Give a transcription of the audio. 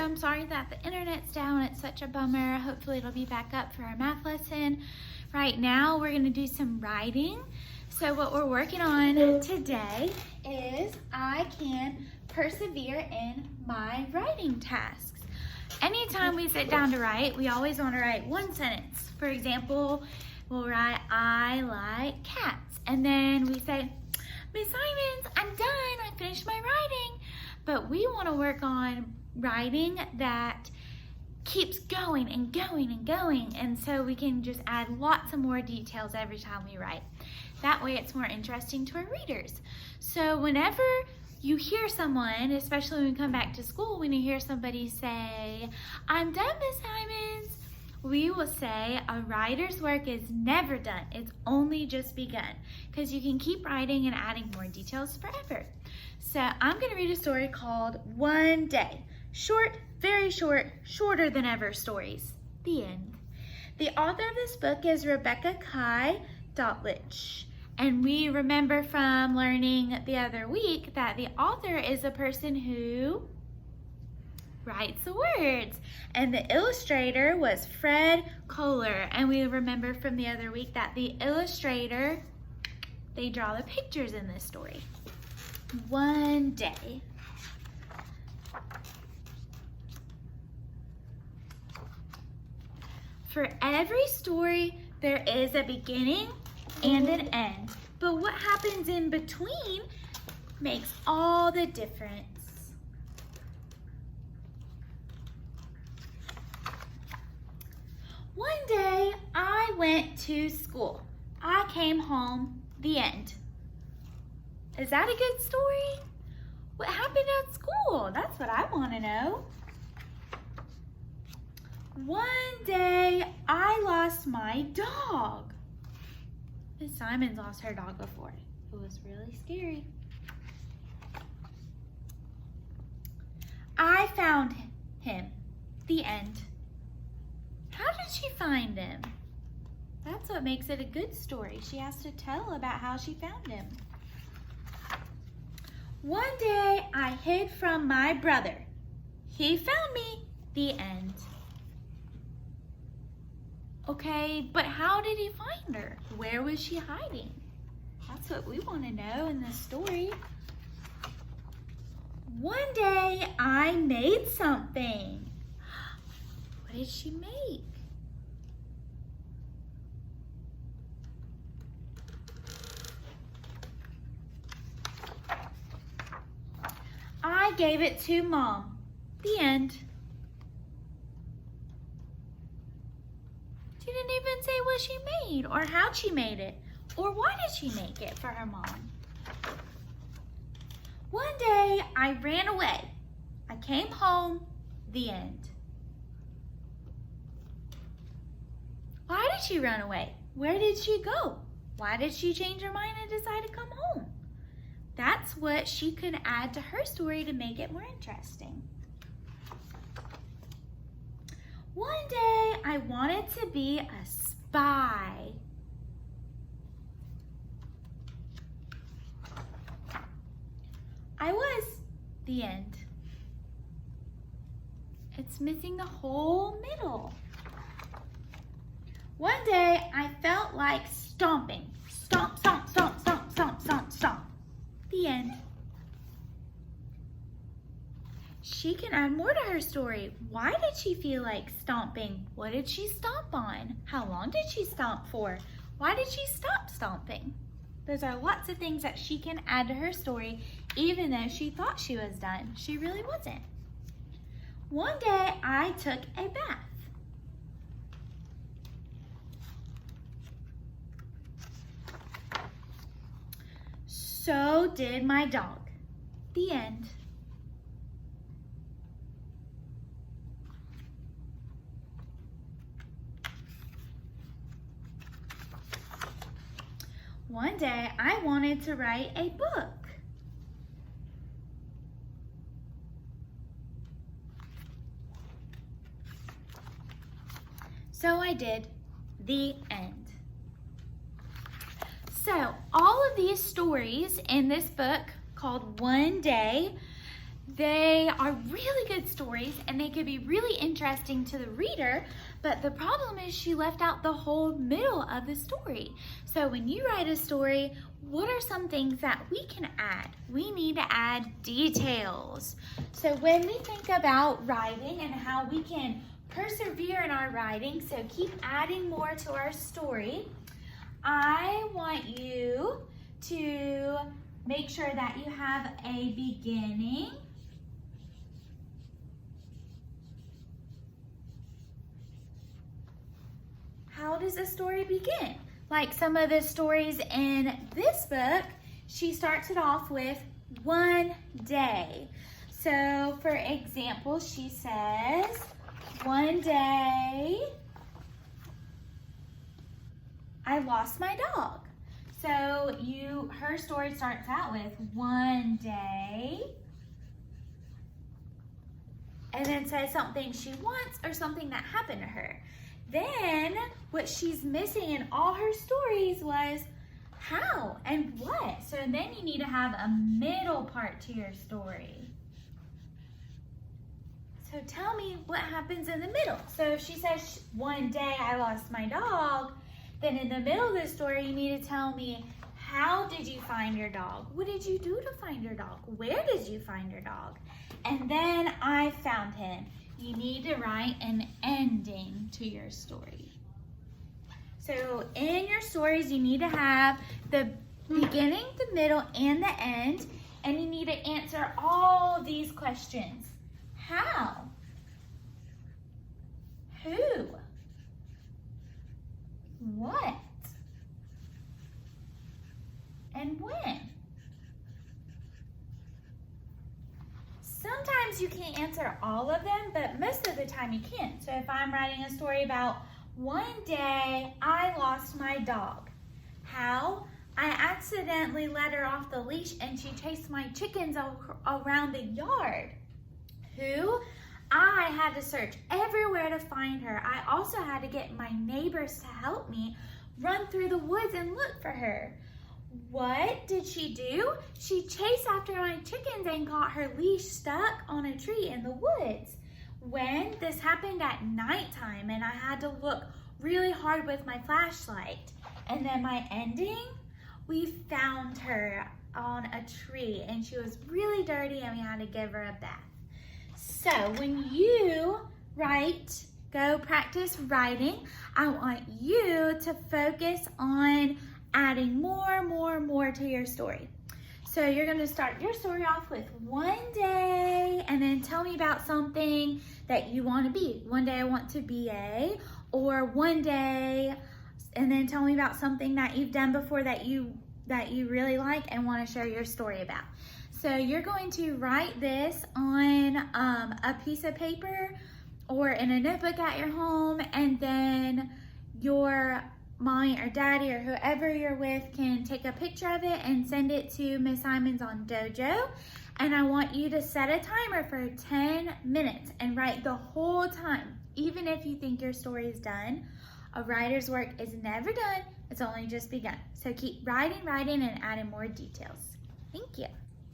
I'm sorry that the internet's down. It's such a bummer. Hopefully it'll be back up for our math lesson. Right now we're gonna do some writing. So what we're working on today is I can persevere in my writing tasks. Anytime we sit down to write, we always want to write one sentence. For example, we'll write, I like cats. And then we say, Miss Simons, I'm done, I finished my writing. But we want to work on writing that keeps going and going and going. And so we can just add lots of more details every time we write. That way it's more interesting to our readers. So whenever you hear someone, especially when we come back to school, when you hear somebody say, I'm done, Miss Simons, we will say a writer's work is never done. It's only just begun, because you can keep writing and adding more details forever. So I'm going to read a story called One Day. Short, very short, shorter than ever stories. The end. The author of this book is Rebecca Kai Dotlich. And we remember from learning the other week that the author is a person who writes the words. And the illustrator was Fred Kohler. And we remember from the other week that the illustrator, they draw the pictures in this story. One day. For every story, there is a beginning and an end. But what happens in between makes all the difference. One day, I went to school. I came home, the end. Is that a good story? What happened at school? That's what I want to know. One day, I lost my dog. Miss Simons lost her dog before. It was really scary. I found him. The end. How did she find him? That's what makes it a good story. She has to tell about how she found him. One day, I hid from my brother. He found me. The end. Okay, but how did he find her? Where was she hiding? That's what we want to know in this story. One day, I made something. What did she make? I gave it to Mom. The end. She didn't even say what she made or how she made it or why did she make it for her mom. One day I ran away. I came home. The end. Why did she run away? Where did she go? Why did she change her mind and decide to come home? That's what she could add to her story to make it more interesting. One day, I wanted to be a spy. I was. The end. It's missing the whole middle. One day, I felt like stomping. Stomp, stomp, stomp, stomp, stomp, stomp, stomp. The end. She can add more to her story. Why did she feel like stomping? What did she stomp on? How long did she stomp for? Why did she stop stomping? Those are lots of things that she can add to her story, even though she thought she was done. She really wasn't. One day, I took a bath. So did my dog. The end. One day, I wanted to write a book. So I did. The end. So all of these stories in this book called One Day, They are really good stories and they could be really interesting to the reader, but the problem is she left out the whole middle of the story. So when you write a story, what are some things that we can add? We need to add details. So when we think about writing and how we can persevere in our writing, so keep adding more to our story, I want you to make sure that you have a beginning, how does a story begin? Like some of the stories in this book, she starts it off with one day. So for example, she says, one day I lost my dog. So her story starts out with one day and then says something she wants or something that happened to her. Then what she's missing in all her stories was how and what. So then you need to have a middle part to your story. So tell me what happens in the middle. So if she says one day I lost my dog, then in the middle of the story you need to tell me, how did you find your dog? What did you do to find your dog? Where did you find your dog? And then I found him. You need to write an ending to your story. So in your stories, you need to have the beginning, the middle, and the end, and you need to answer all of these questions. How? Who? What? And when? Sometimes you can't answer all of them, but most of the time you can. So if I'm writing a story about one day I lost my dog. How? I accidentally let her off the leash and she chased my chickens around the yard. Who? I had to search everywhere to find her. I also had to get my neighbors to help me run through the woods and look for her. What did she do? She chased after my chickens and got her leash stuck on a tree in the woods. When? This happened at nighttime and I had to look really hard with my flashlight. And then my ending? We found her on a tree and she was really dirty and we had to give her a bath. So when you go practice writing, I want you to focus on adding more to your story. So you're gonna start your story off with one day and then tell me about something that you wanna be. One day I want to be a, or one day, and then tell me about something that you've done before that you really like and wanna share your story about. So you're going to write this on a piece of paper or in a notebook at your home, and then your mommy or daddy or whoever you're with can take a picture of it and send it to Miss Simons on Dojo. And I want you to set a timer for 10 minutes and write the whole time. Even if you think your story is done, a writer's work is never done, it's only just begun. So keep writing and adding more details. Thank you.